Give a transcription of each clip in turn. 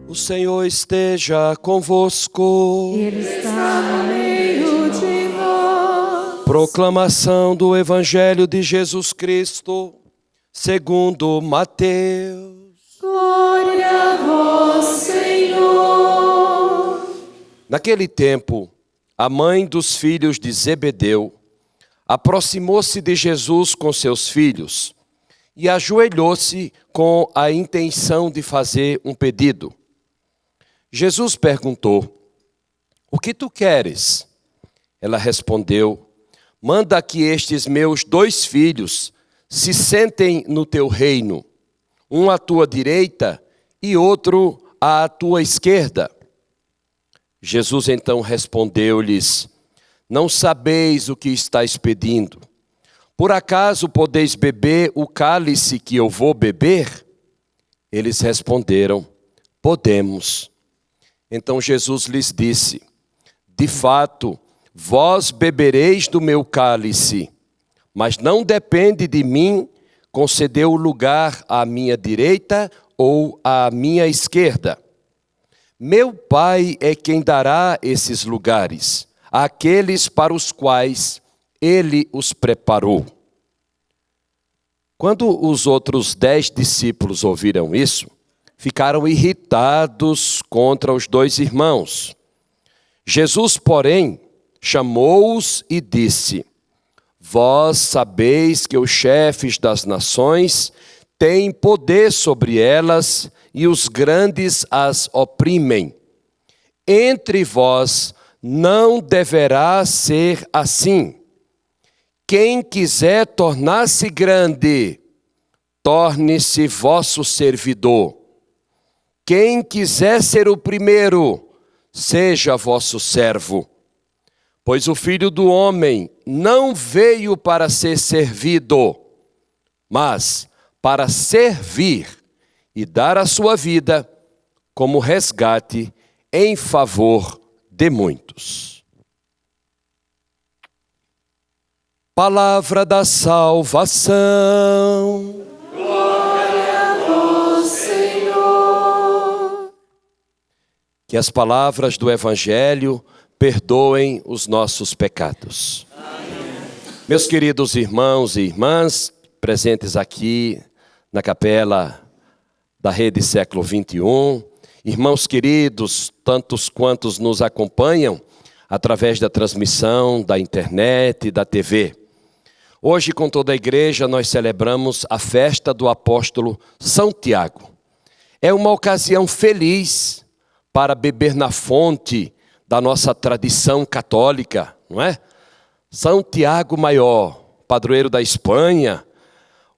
O Senhor esteja convosco. Ele está no meio de nós. Proclamação do Evangelho de Jesus Cristo, segundo Mateus. Glória a vós, Senhor. Naquele tempo, a mãe dos filhos de Zebedeu aproximou-se de Jesus com seus filhos e ajoelhou-se com a intenção de fazer um pedido. Jesus perguntou: "O que tu queres?" Ela respondeu: "Manda que estes meus 2 filhos se sentem no teu reino, um à tua direita e outro à tua esquerda." Jesus então respondeu-lhes: "Não sabeis o que estáis pedindo. Por acaso podeis beber o cálice que eu vou beber?" Eles responderam: "Podemos." Então Jesus lhes disse: "De fato, vós bebereis do meu cálice, mas não depende de mim conceder o lugar à minha direita ou à minha esquerda. Meu Pai é quem dará esses lugares àqueles para os quais Ele os preparou." Quando os outros 10 discípulos ouviram isso, ficaram irritados contra os 2 irmãos. Jesus, porém, chamou-os e disse: "Vós sabeis que os chefes das nações têm poder sobre elas e os grandes as oprimem. Entre vós não deverá ser assim. Quem quiser tornar-se grande, torne-se vosso servidor. Quem quiser ser o primeiro, seja vosso servo. Pois o Filho do Homem não veio para ser servido, mas para servir e dar a sua vida como resgate em favor de muitos." Palavra da salvação. Que as palavras do Evangelho perdoem os nossos pecados. Amém. Meus queridos irmãos e irmãs, presentes aqui na capela da Rede Século XXI, irmãos queridos, tantos quantos nos acompanham através da transmissão, da internet e da TV. Hoje, com toda a igreja, nós celebramos a festa do apóstolo São Tiago. É uma ocasião feliz para beber na fonte da nossa tradição católica, não é? São Tiago Maior, padroeiro da Espanha,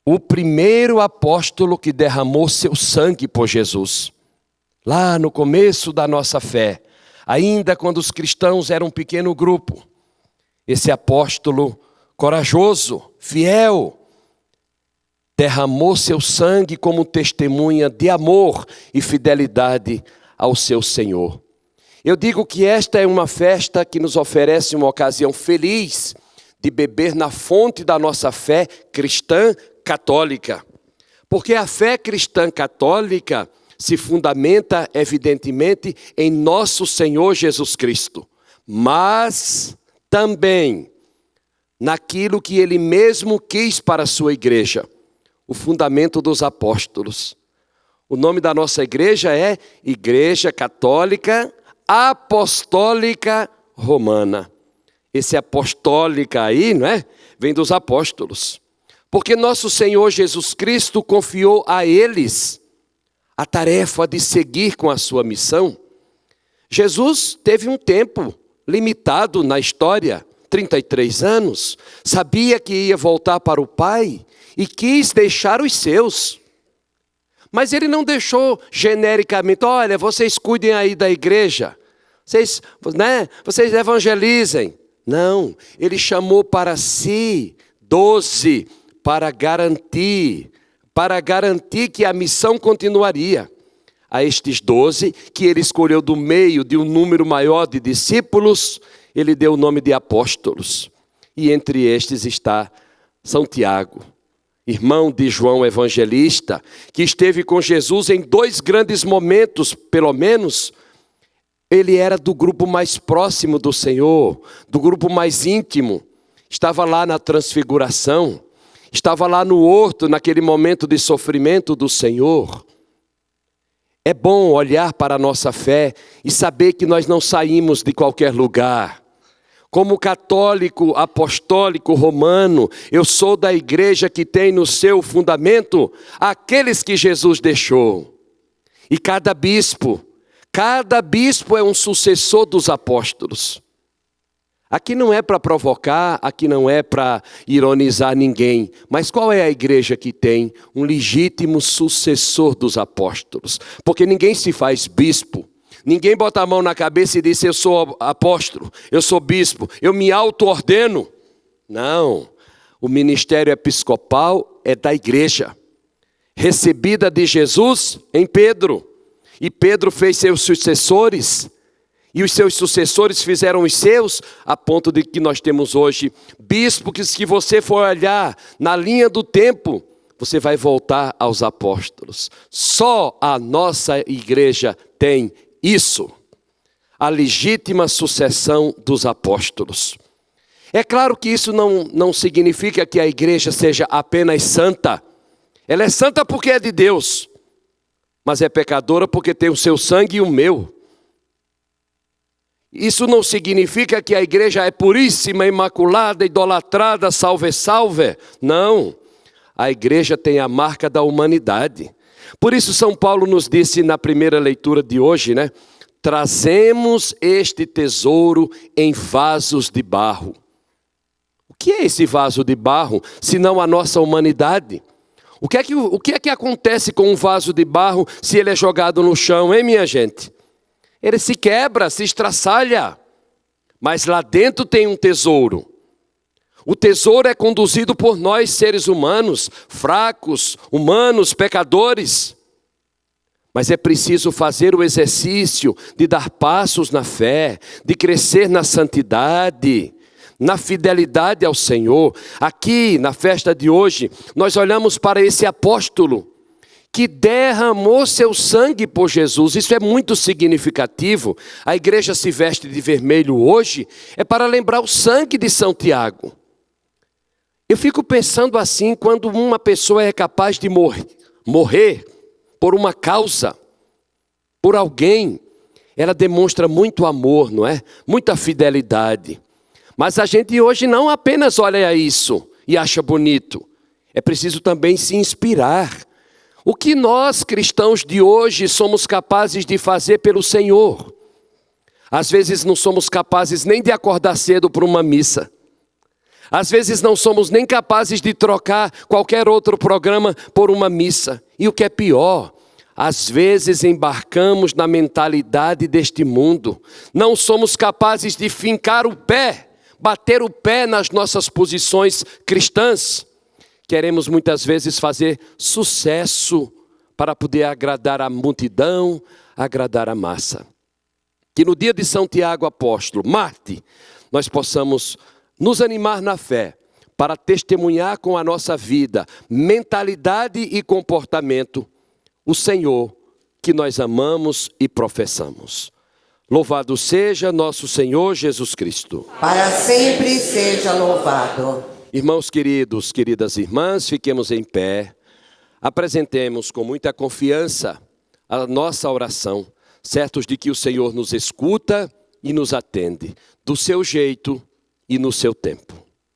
o primeiro apóstolo que derramou seu sangue por Jesus. Lá no começo da nossa fé, ainda quando os cristãos eram um pequeno grupo, esse apóstolo corajoso, fiel, derramou seu sangue como testemunha de amor e fidelidade ao seu Senhor. Eu digo que esta é uma festa que nos oferece uma ocasião feliz de beber na fonte da nossa fé cristã católica. Porque a fé cristã católica se fundamenta, evidentemente, em nosso Senhor Jesus Cristo, mas também naquilo que Ele mesmo quis para a sua igreja, o fundamento dos apóstolos. O nome da nossa igreja é Igreja Católica Apostólica Romana. Esse apostólica aí, não é? Vem dos apóstolos. Porque nosso Senhor Jesus Cristo confiou a eles a tarefa de seguir com a sua missão. Jesus teve um tempo limitado na história, 33 anos, sabia que ia voltar para o Pai e quis deixar os seus. Mas ele não deixou genericamente: olha, vocês cuidem aí da igreja, vocês evangelizem. Não, ele chamou para si 12 para garantir que a missão continuaria. A estes 12, que ele escolheu do meio de um número maior de discípulos, ele deu o nome de apóstolos. E entre estes está São Tiago. irmão de João Evangelista, que esteve com Jesus em 2 grandes momentos, pelo menos. Ele era do grupo mais próximo do Senhor, do grupo mais íntimo. Estava lá na transfiguração, estava lá no horto, naquele momento de sofrimento do Senhor. É bom olhar para a nossa fé e saber que nós não saímos de qualquer lugar. Como católico apostólico romano, eu sou da igreja que tem no seu fundamento aqueles que Jesus deixou. E cada bispo é um sucessor dos apóstolos. Aqui não é para provocar, aqui não é para ironizar ninguém, mas qual é a igreja que tem um legítimo sucessor dos apóstolos? Porque ninguém se faz bispo, ninguém bota a mão na cabeça e diz: eu sou apóstolo, eu sou bispo, eu me auto-ordeno. Não, o ministério episcopal é da igreja, recebida de Jesus em Pedro. E Pedro fez seus sucessores, e os seus sucessores fizeram os seus, a ponto de que nós temos hoje bispos que, se você for olhar na linha do tempo, você vai voltar aos apóstolos. Só a nossa igreja tem isso, a legítima sucessão dos apóstolos. É claro que isso não significa que a igreja seja apenas santa. Ela é santa porque é de Deus, mas é pecadora porque tem o seu sangue e o meu. Isso não significa que a igreja é puríssima, imaculada, idolatrada, salve, salve. Não, a igreja tem a marca da humanidade. Por isso São Paulo nos disse na primeira leitura de hoje, né? Trazemos este tesouro em vasos de barro. O que é esse vaso de barro, senão a nossa humanidade? O que é que acontece com um vaso de barro se ele é jogado no chão, hein, minha gente? Ele se quebra, se estraçalha, mas lá dentro tem um tesouro. O tesouro é conduzido por nós, seres humanos, fracos, humanos, pecadores. Mas é preciso fazer o exercício de dar passos na fé, de crescer na santidade, na fidelidade ao Senhor. Aqui, na festa de hoje, nós olhamos para esse apóstolo que derramou seu sangue por Jesus. Isso é muito significativo. A igreja se veste de vermelho hoje, é para lembrar o sangue de São Tiago. Eu fico pensando assim, quando uma pessoa é capaz de morrer por uma causa, por alguém, ela demonstra muito amor, não é? Muita fidelidade. Mas a gente hoje não apenas olha isso e acha bonito. É preciso também se inspirar. O que nós, cristãos de hoje, somos capazes de fazer pelo Senhor? Às vezes não somos capazes nem de acordar cedo para uma missa. Às vezes não somos nem capazes de trocar qualquer outro programa por uma missa. E o que é pior, às vezes embarcamos na mentalidade deste mundo. Não somos capazes de fincar o pé, bater o pé nas nossas posições cristãs. Queremos muitas vezes fazer sucesso para poder agradar a multidão, agradar a massa. Que no dia de São Tiago Apóstolo, Marte, nós possamos nos animar na fé para testemunhar com a nossa vida, mentalidade e comportamento o Senhor que nós amamos e professamos. Louvado seja nosso Senhor Jesus Cristo. Para sempre seja louvado. Irmãos queridos, queridas irmãs, fiquemos em pé, apresentemos com muita confiança a nossa oração, certos de que o Senhor nos escuta e nos atende, do seu jeito e no seu tempo.